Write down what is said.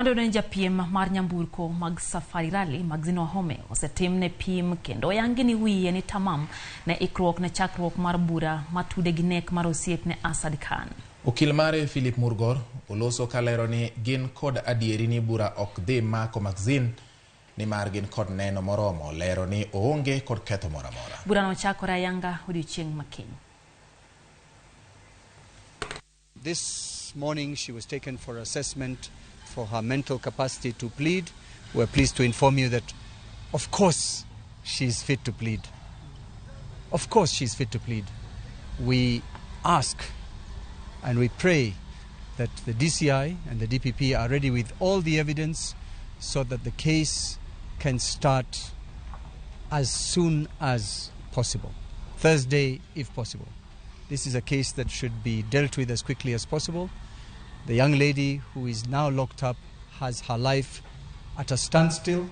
Ndonja piem mar nyamburko mag Safari Rally Maxine Wahome osetimne pim kendo yangi ni wiye ni tamam ne ikruok ne chakruok mar bura matude gi nek mar osiepne Asad Khan. Okil mare Philip Murgor oloso kalero ni gin kod adieri ni bura ok dhi mako Maxine ni mar gin kod neno moromo lero ni oonge kod ketho moramora. Bura no chakora yanga odiochieng' makiny. This morning she was taken for assessment for her mental capacity to plead. We're pleased to inform you that, of course, she's fit to plead. Of course she's fit to plead. We ask and we pray that the DCI and the DPP are ready with all the evidence so that the case can start as soon as possible. Thursday, if possible. This is a case that should be dealt with as quickly as possible. The young lady who is now locked up has her life at a standstill.